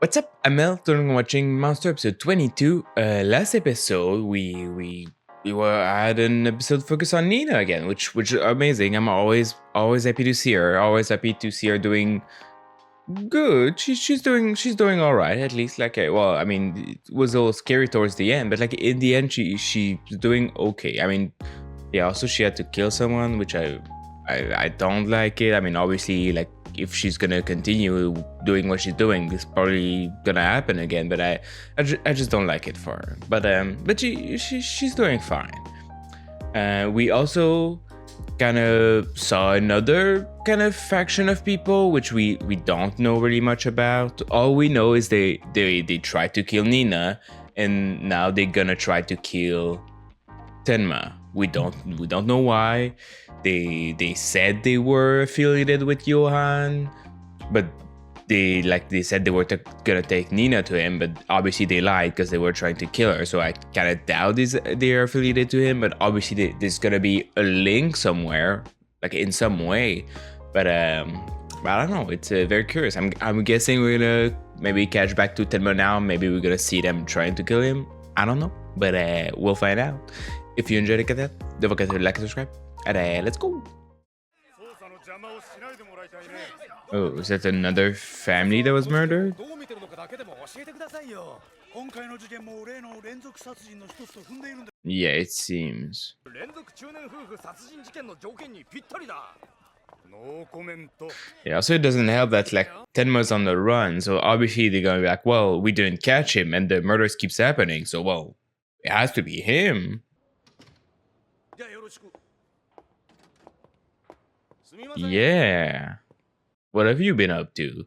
What's up? I'm Mel, turning watching Monster episode 22. Last episode we had an episode focused on Nina again, which is amazing. I'm always happy to see her. Always happy to see her doing good. She's doing all right at least. Like well, I mean, it was a little scary towards the end, but like in the end, she's doing okay. I mean, yeah. Also, she had to kill someone, which I don't like it. I mean, obviously, like if she's gonna continue doing what she's doing, it's probably gonna happen again. But I just don't like it for her. But she's doing fine. We also kind of saw another kind of faction of people, which we don't know really much about. All we know is they tried to kill Nina, and now they're gonna try to kill Tenma. We don't know why. They said they were affiliated with Johan, but they said they were gonna take Nina to him, but obviously they lied because they were trying to kill her. So I kind of doubt they are affiliated to him, but obviously there's gonna be a link somewhere, like in some way. But I don't know. It's very curious. I'm guessing we're gonna maybe catch back to Tenma now. Maybe we're gonna see them trying to kill him. I don't know, but we'll find out. If you enjoyed the content, don't forget to like and subscribe. And let's go. Oh, is that another family that was murdered? Yeah, it seems. Yeah, also it doesn't help that like Tenma's on the run, so obviously they're gonna be like, well, we didn't catch him and the murders keeps happening, so well, it has to be him. Yeah. What have you been up to?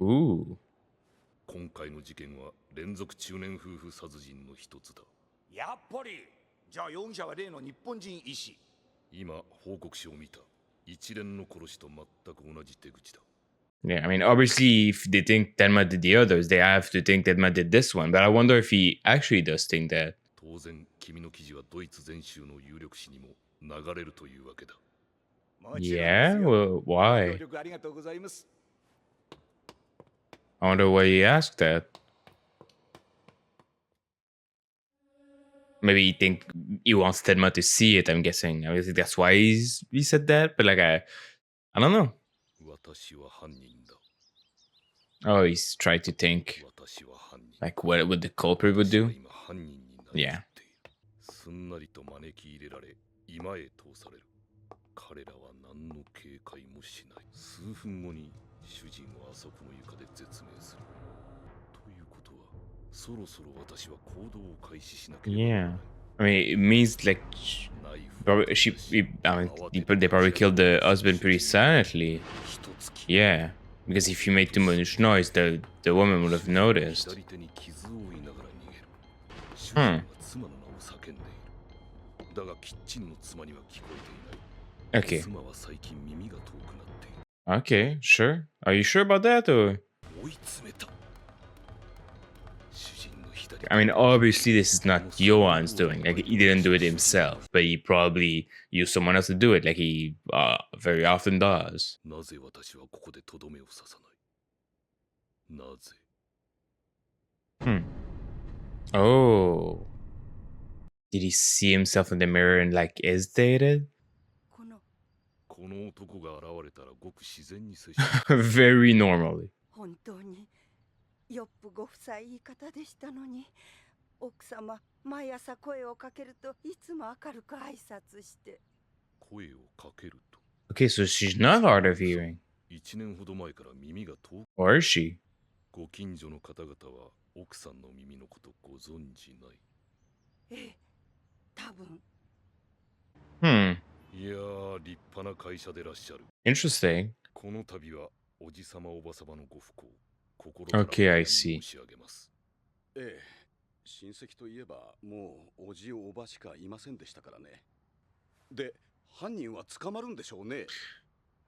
Ooh. 今回の事件は連続中年夫婦殺人の一つだ。やっぱり。じゃあ容疑者は例の日本人医師。今報告書を見た。一連の殺しと全く同じ手口だ。Yeah, I mean, obviously, if they think Tenma did the others, they have to think Tenma did this one. But I wonder if he actually does think that. 当然、君の記事はドイツ全州の有力紙にも流れるというわけだ。Yeah? Well, why? I wonder why he asked that. Maybe he wants Tenma to see it, I'm guessing. I mean, that's why he said that, but like I don't know. Oh, he's trying to think like what would the culprit would do? Yeah. すんなりと招き入れられ、居間へ通される。彼らは何の警戒もしない。数分後に主人はあそこの床で絶命する。ということは、そろそろ私は行動を開始しなければならない。Yeah. I mean, it means like they probably killed the husband pretty silently. Yeah, because if you made too much noise, the woman would have noticed. Hmm. Okay. Okay, sure. Are you sure about that, or? I mean, obviously this is not Johan's doing. Like, he didn't do it himself, but he probably used someone else to do it, like he very often does. Hmm. Oh. Did he see himself in the mirror and like hesitated? Very normally. よっぷご夫妻いい方でしたのに、奥様毎朝声をかけるといつも明るく挨拶して。Okay, so she's not hard of hearing. Or is she? ご近所の方々は奥さんの耳のことご存じない。ええ、多分。いやー、立派な会社でらっしゃる。Interesting. この度はおじさまおばさまのご不幸。Okay, I see. ええ、親戚といえばもうおじおばしかいませんでしたからね。で、犯人は捕まるんでしょうね。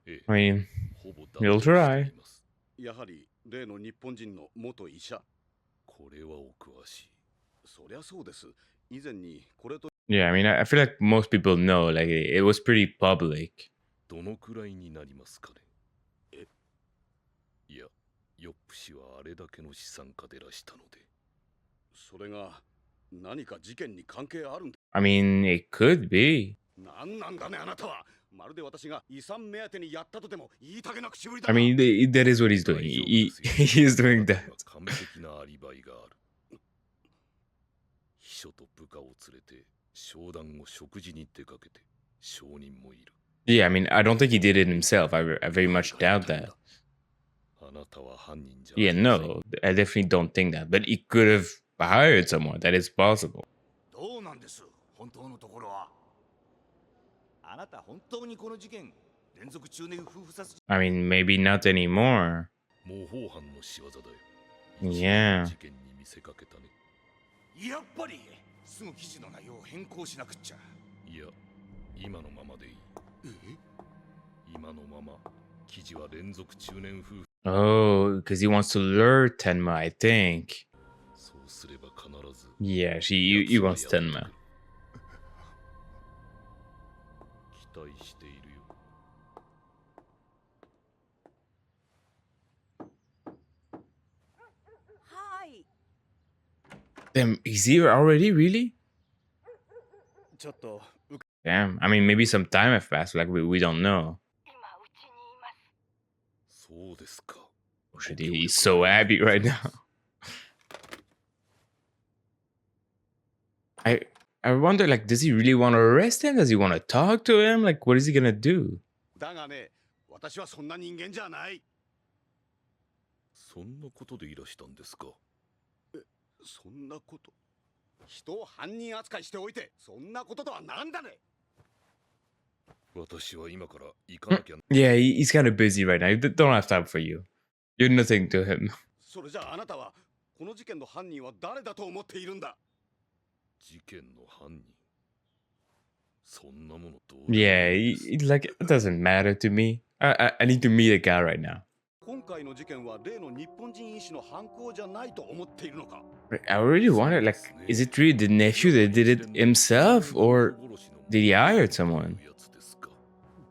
I mean, you'll try. やはり例の日本人の元医者。これはお詳しい。そりゃそうです。以前にこれと。Yeah, I mean, I feel like most people know. Like, it was pretty public. どのくらいになりますかね。いや。ヨップ氏はあれだけの資産家でらしたので。それが何か事件に関係あるんだ。 I mean, it could be. なんなんだねあなたは。まるで私が遺産目当てにやったとでも言いたげな口ぶりだ I な。 mean, that is what he's doing. He is doing that. 完璧なアリバイがある。秘書と部下を連れて商談を食事に出かけて証人もいる。 Yeah, I mean, I don't think he did it himself. I very much doubt that. あなたは犯人じゃ Yeah, no, I definitely don't think that. But he could have hired someone. That is possible. どうなんです、本当のところは。あなた本当にこの事件、連続中年夫婦殺人。 I mean, maybe not anymore. 模倣犯の仕業だよ。 Yeah. 事件に見せかけたね。やっぱりすぐ記事の内容を変更しなくっちゃ。いや、今のままでいい。今のまま記事は連続中年夫婦。 Oh, because he wants to lure Tenma, I think. そうすれば必ず。 Yeah, he wants Tenma. 期待しているよ。はい。 Damn, he's here already? Really? ちょっと Damn. I mean, maybe some time have passed. Like, we don't know. 今うちにいます。そうですか。 Oh, shit, he's so happy right now. I wonder, like, does he really want to arrest him? Does he want to talk to him? Like, what is he gonna do? だがね、私はそんな人間じゃない。そんなことでいらしたんですか。そんなこと。人を犯人扱いしておいて、そんなこととはなんだね。私は今から行かなきゃ。 Yeah, he's kind of busy right now. Don't have time for you. You're nothing to him. それじゃああなたはこの事件の犯人は誰だと思っているんだ。事件の犯人。そんなものどう。 Yeah, like, it doesn't matter to me. I need to meet a guy right now. 今回の事件は例の日本人医師の犯行じゃないと思っているのか。 I really wonder, like, is it really the nephew that did it himself, or did he hire someone?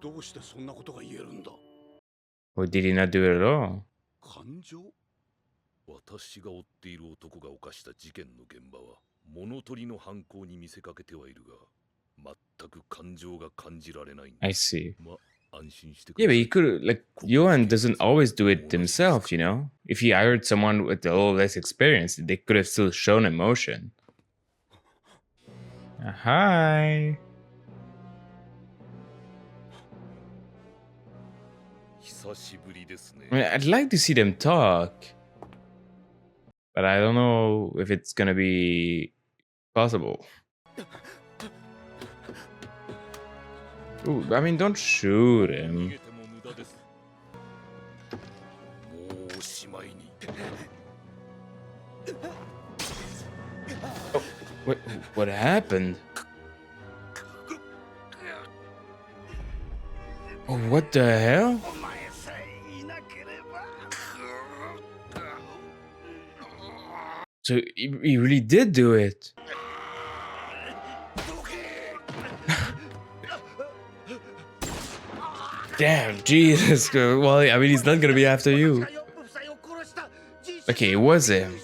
どうしてそんなことが言えるんだ。 Or did he not do it at all? 感情。私が追っている男が犯した事件の現場は物取りの犯行に見せかけてはいるが、全く感情が感じられないんだ。 I see. ま、安心してく Yeah, だ but さ he い。 could, like, Johan doesn't always do it himself, you know? If he hired someone with a little less experience, they could have still shown emotion. Hi. 久しぶりですね。 I mean, I'd like to see them talk, but I don't know if it's gonna be possible. Ooh, I mean, don't shoot 逃 him. げても無駄です。もうおしまいに。 What happened? Oh, what the hell? お前さえいなければ。 So he really did do it. Damn, Jesus. Well, I mean, he's not gonna be after you. Okay, it was him.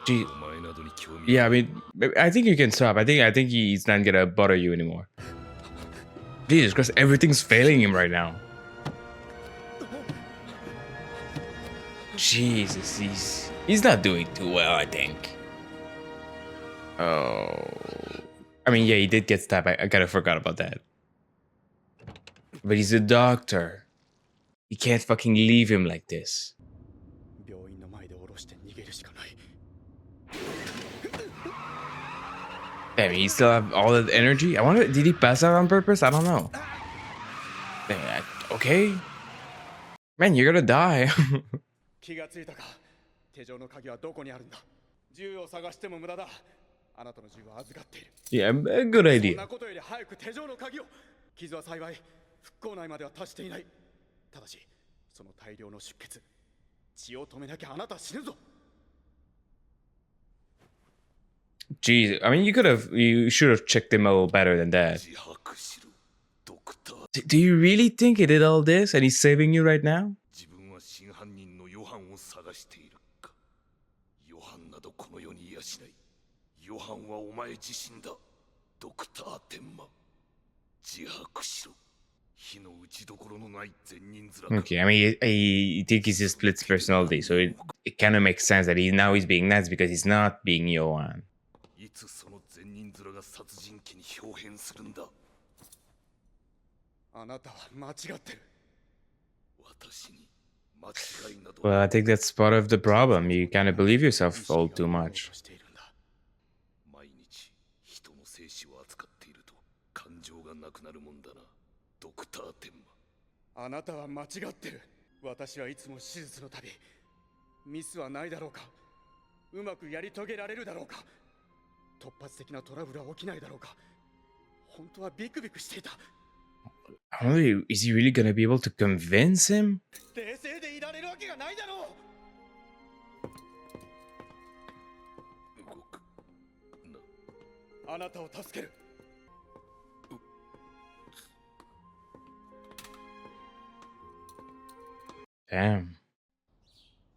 Gee, お前などに興味 yeah, I mean, I think you can stop. I think he's not gonna bother you anymore. Jesus Christ, everything's failing him right now. Jesus, he's not doing too well, I think. Oh, I mean, yeah, he did get stabbed. I kind of forgot about that. But he's a doctor. You can't fucking leave him like this. 病院の前で下ろして逃げるしかない。 Damn, he still have all that energy? I wonder, did he pass out on purpose? I don't know. Damn, okay. Man, you're gonna die. 気がついたか。手錠の鍵はどこにあるんだ。銃を探しても無駄だ。あなたの銃は預かっている。 Yeah, a good そん idea. なことより早く手錠の鍵を。傷は幸い復興内までは達していない。ただし、その大量の出血、血を止めなきゃあなたは死ぬぞ。 Jeez, I mean, you should have checked him a little better than that. 自白しろ。ドクター。 Do you really think he did all this and he's saving you right now? 自分は真犯人のヨハンを探しているか。ヨハンなどこの世にいやしない。ヨハンはお前自身だ。ドクター天馬。自白しろ。火の打ちどころのない善人面か。 Okay, I mean, I think he's just splits personality, so it kind of makes sense that he's being nice because he's not being Yohan. いつその善人面が殺人鬼に表変するんだ。あなたは間違ってる。私に間違いなど。 Well, I think that's part of the problem. You kind of believe yourself all too much. 毎日人の生死を扱っていると感情がなくなるもんだな。ドクター天馬。あなたは間違ってる。私はいつも手術のたびミスはないだろうか。うまくやり遂げられるだろうか。突発的なトラブルは起きないだろうか。本当はビクビクしていた。 Is he really gonna be able to convince him? 冷静でいられるわけがないだろ動くな。う。あなたを助ける。 Damn.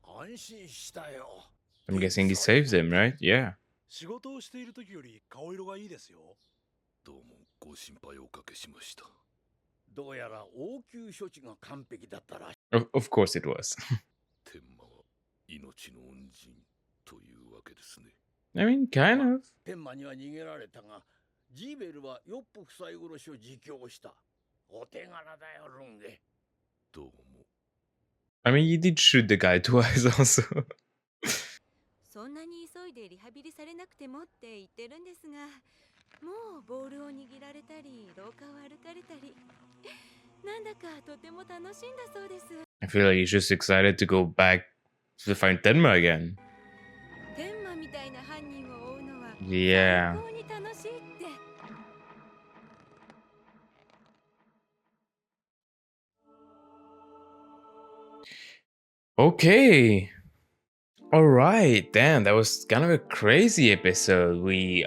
安心したよ。 I'm guessing he saves him, right? Yeah. 仕事をしている時より顔色がいいですよ。どうもご心配をおかけしました。どうやら応急処置が完璧だったらしい。 Of course it was. 天馬は命の恩人というわけですね。 I mean, kind of. 天馬には逃げられたが、ジーベルはヨップ夫妻殺しを自供した。お手柄だよ、ルンゲ。どうも。 I mean, he did shoot the guy twice also. そんなに急いでリハビリされなくてもって言ってるんですが、もうボールを握られたり廊下を歩かれたり、なんだかとても楽しいんだそうです。 I feel like he's just excited to go back to find Tenma again. 天馬みたいな犯人を追うのは Yeah. 最高に楽しいって。 Okay. All right. Damn, that was kind of a crazy episode. We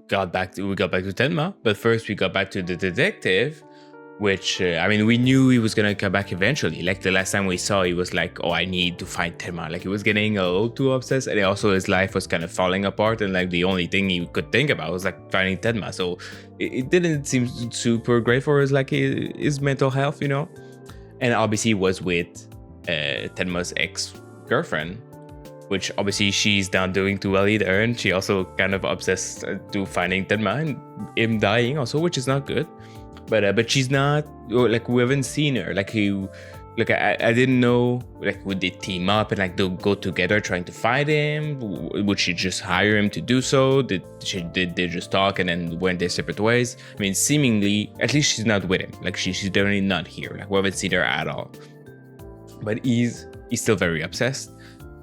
got back to Tenma, but first we got back to the detective, which I mean, we knew he was gonna come back eventually. Like the last time we saw, he was like, "Oh, I need to find Tenma." Like he was getting a little too obsessed, and also his life was kind of falling apart, and like the only thing he could think about was like finding Tenma. So it didn't seem super great for his mental health, you know. And obviously, he was with Tenma's ex-girlfriend, which obviously she's not doing too well either, and she also kind of obsessed to finding Tenma and him dying also, which is not good. But she's not like, we haven't seen her like I didn't know, like, would they team up and like they'll go together trying to fight him? Would she just hire him to do so? Did they just talk and then went their separate ways? I mean, seemingly, at least she's not with him. Like she's definitely not here. Like we haven't seen her at all. But he's still very obsessed.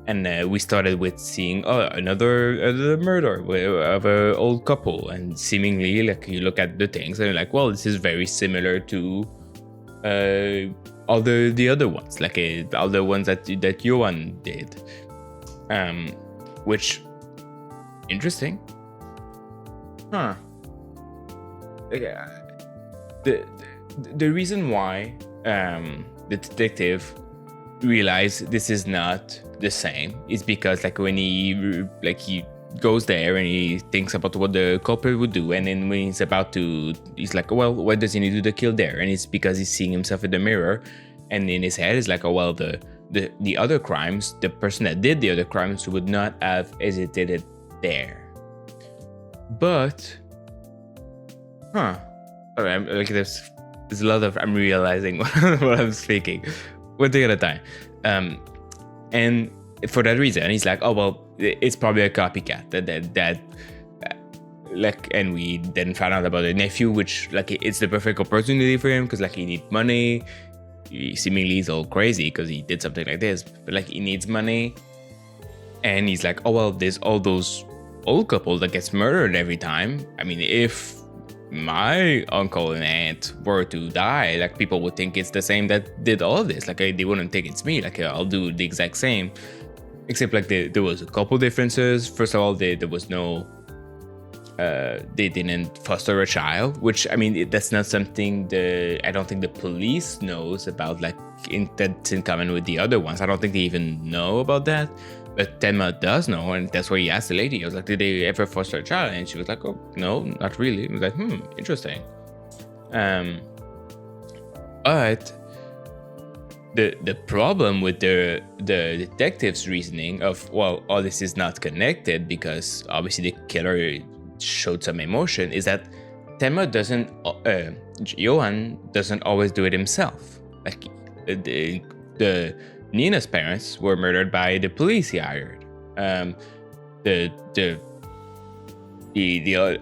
And we started with seeing another murder of an old couple, and seemingly, like, you look at the things and you're like, well, this is very similar to all the other ones, like all the ones that Johan did, which interesting, huh? The reason why the detective realized this is not the same is because, like, when he goes there and he thinks about what the culprit would do, and then when he's like, well, why does he need to do the kill there? And it's because he's seeing himself in the mirror, and in his head it's like, oh well, the other crimes, the person that did the other crimes would not have hesitated there. But sorry, like, there's a lot of, I'm realizing what I'm speaking one thing at a time. And for that reason, he's like, oh well, it's probably a copycat that like, and we then found out about the nephew, which, like, it's the perfect opportunity for him because, like, he needs money. He seemingly is all crazy because he did something like this, but, like, he needs money. And he's like, oh well, there's all those old couple that gets murdered every time. I mean, if my uncle and aunt were to die, like, people would think it's the same that did all of this. Like, they wouldn't think it's me. Like, I'll do the exact same, except, like, there was a couple differences. First of all, there was no they didn't foster a child, which I mean that's not something I don't think the police knows about, like that's in common with the other ones. I don't think they even know about that, but Tenma does know, and that's why he asked the lady. I was like, did they ever foster a child? And she was like, oh no, not really. I was like, interesting. But the problem with the detective's reasoning of, well, all this is not connected because obviously the killer showed some emotion, is that Tenma doesn't, Johan doesn't always do it himself. Like the Nina's parents were murdered by the police he hired.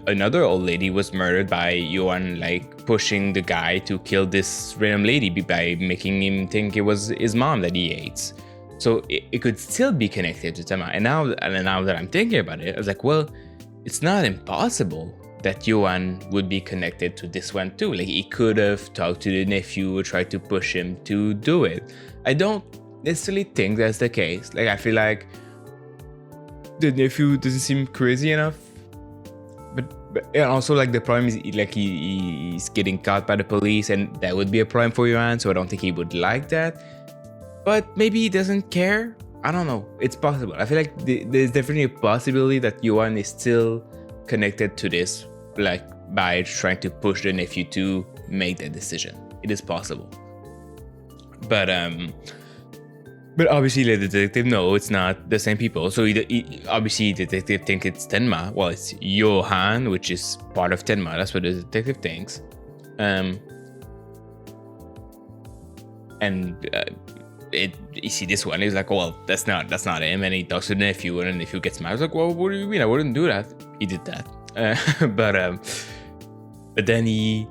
Another old lady was murdered by Johan, like pushing the guy to kill this random lady by making him think it was his mom that he hates. So it could still be connected to Tenma. And now that I'm thinking about it, I was like, well, it's not impossible that Johan would be connected to this one too. Like he could have talked to the nephew or tried to push him to do it. I don't necessarily think that's the case. Like I feel like the nephew doesn't seem crazy enough. But and also like the problem is like he's getting caught by the police, and that would be a problem for Johan. So I don't think he would like that. But maybe he doesn't care. I don't know. It's possible. I feel like there's definitely a possibility that Johan is still connected to this, like by trying to push the nephew to make that decision. It is possible. But obviously the detective, no, it's not the same people. So obviously the detective thinks it's Tenma. Well, it's Johan, which is part of Tenma. That's what the detective thinks. You see this one, he's like, well, that's not him, and he talks to the nephew, and the nephew gets mad. I was like, well, what do you mean? I wouldn't do that. He did that. But then he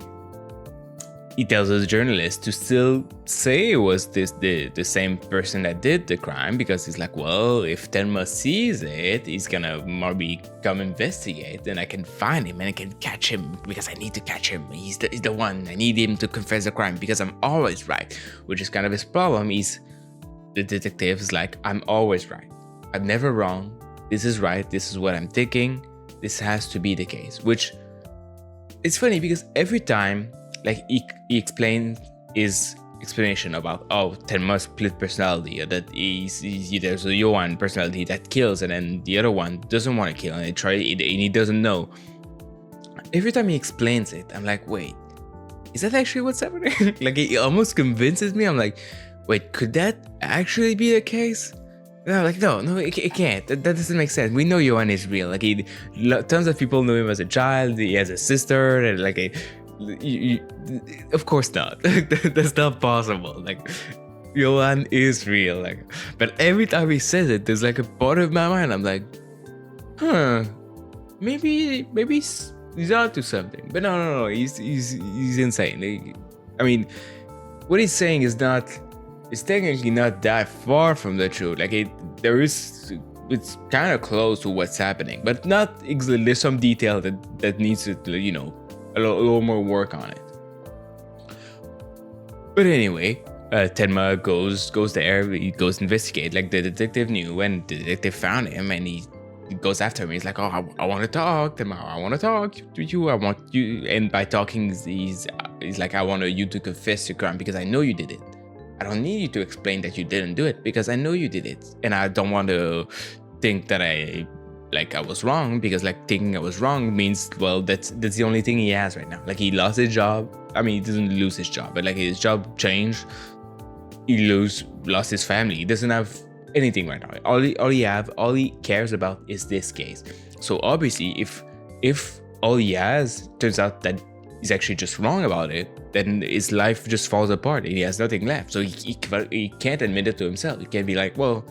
tells us journalist to still say it was the same person that did the crime, because he's like, well, if Tenma sees it, he's gonna maybe come investigate, and I can find him and I can catch him, because I need to catch him. He's the one. I need him to confess the crime because I'm always right, which is kind of his problem. The detective is like, I'm always right. I'm never wrong. This is right. This is what I'm thinking. This has to be the case. Which it's funny because every time, like he explains his explanation about, oh, Tenma's split personality, or that there's a Johan personality that kills, and then the other one doesn't want to kill, and he doesn't know. Every time he explains it, I'm like, wait, is that actually what's happening? Like it almost convinces me. I'm like, wait, could that actually be the case? No, like no, it can't. That doesn't make sense. We know Johan is real. Like tons of people know him as a child. He has a sister, and like of course not. That's not possible. Like Johan is real. Like, but every time he says it, there's like a part of my mind. I'm like, maybe he's onto something. But no, he's insane. I mean, what he's saying is technically not that far from the truth. Like it's kind of close to what's happening, but not exactly. There's some detail that needs to, a little more work on it. But anyway, Tenma goes there. He goes investigate. Like the detective knew, and the detective found him, and he goes after him. He's like, oh, I want to talk, Tenma. I want to talk to you. I want you. And by talking, he's like, I want you to confess your crime because I know you did it. I don't need you to explain that you didn't do it because I know you did it, and I don't want to think that I was wrong, because like thinking I was wrong means, well, that's the only thing he has right now. Like he lost his job. I mean, he doesn't lose his job, but like his job changed. He lost his family. He doesn't have anything right now. All he cares about is this case. So obviously, if all he has turns out that he's actually just wrong about it, then his life just falls apart. He has nothing left. So he can't admit it to himself. He can't be like, well,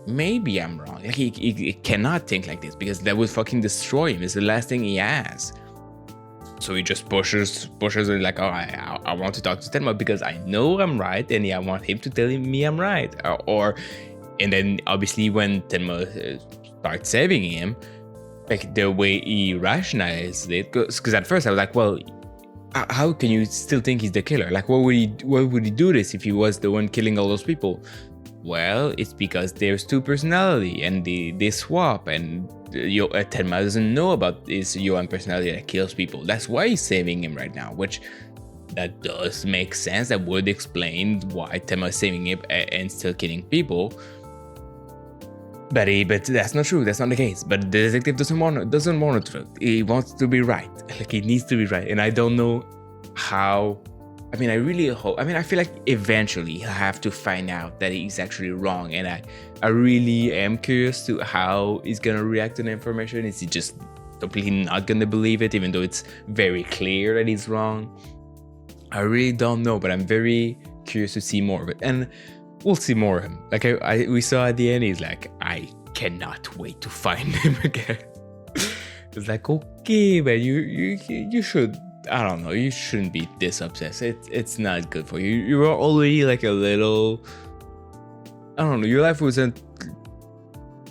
maybe I'm wrong. Like he cannot think like this, because that would fucking destroy him. It's the last thing he has. So he just pushes it like, oh, I want to talk to Tenma because I know I'm right, and I want him to tell me I'm right. And then obviously when Tenma starts saving him, like the way he rationalized it, because at first I was like, well, how can you still think he's the killer? Like, why would he do this if he was the one killing all those people? Well, it's because there's two personality, and they swap, and Tenma doesn't know about this Johan personality that kills people. That's why he's saving him right now, which that does make sense. That would explain why Tenma is saving him and still killing people. But that's not true. That's not the case. But the detective doesn't want it to. He wants to be right. Like, he needs to be right. And I don't know how. I mean, I really hope. I mean, I feel like eventually he'll have to find out that he's actually wrong. And I really am curious to how he's gonna react to the information. Is he just completely not gonna believe it, even though it's very clear that he's wrong? I really don't know. But I'm very curious to see more of it. And we'll see more of him. Like we saw at the end, he's like, I cannot wait to find him again. It's like, okay, man, you should. I don't know. You shouldn't be this obsessed. It's not good for you. You were already like a little. I don't know. Your life wasn't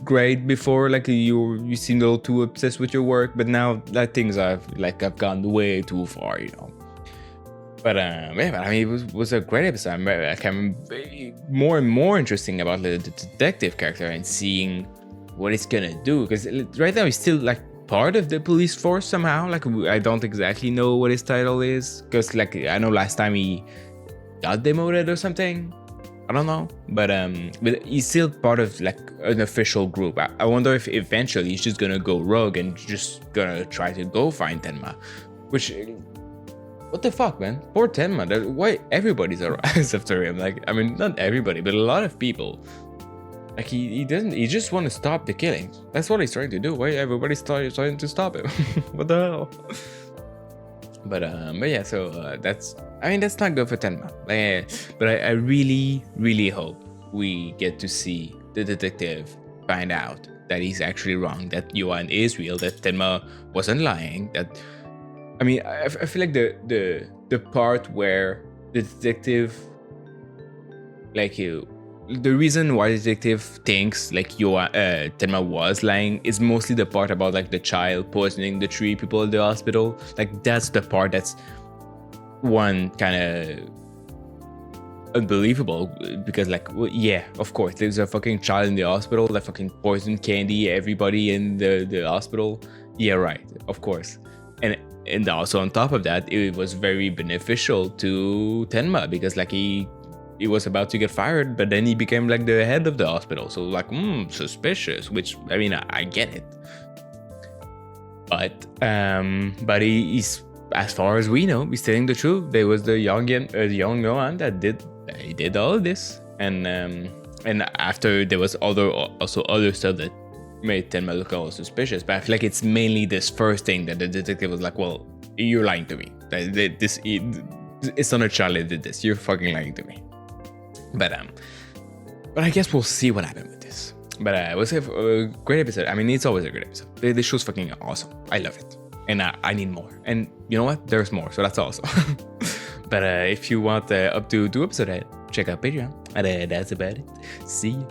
great before. Like you seemed a little too obsessed with your work, but now that things have gone way too far, you know. But yeah, I mean, it was a great episode. I'm more and more interesting about the detective character and seeing what he's gonna do. Because right now he's still like part of the police force somehow. Like, I don't exactly know what his title is. Because like I know last time he got demoted or something. I don't know. But he's still part of like an official group. I wonder if eventually he's just gonna go rogue and just gonna try to go find Tenma, which. What the fuck, man? Poor Tenma. Why everybody's after him? Like, I mean, not everybody, but a lot of people. Like, he doesn't. He just want to stop the killings. That's what he's trying to do. Why everybody's trying to stop him? What the hell? But yeah. So that's. I mean, that's not good for Tenma. But I really, really hope we get to see the detective find out that he's actually wrong. That Johan is real. That Tenma wasn't lying. That. I mean, I feel like the part where the detective, like the reason why the detective thinks like Tenma was lying is mostly the part about like the child poisoning the 3 people in the hospital. Like, that's the part that's one kind of unbelievable, because like, well, yeah, of course, there's a fucking child in the hospital that fucking poisoned Candy, everybody in the hospital. Yeah, right, of course. And also on top of that, it was very beneficial to Tenma, because like he was about to get fired, but then he became like the head of the hospital. So like, suspicious. Which, I mean, I get it. But he's, as far as we know, he's telling the truth. There was the young Johan that did all of this, and after there was also other stuff that made Tenma look all suspicious. But I feel like it's mainly this first thing that the detective was like, well, you're lying to me. It's not a child that did this. You're fucking lying to me. But I guess we'll see what happens with this. But it was a great episode. I mean, it's always a great episode. This show's fucking awesome. I love it. And I need more. And you know what? There's more. So that's awesome. But if you want up to 2 episodes ahead, check out Patreon. And that's about it. See you.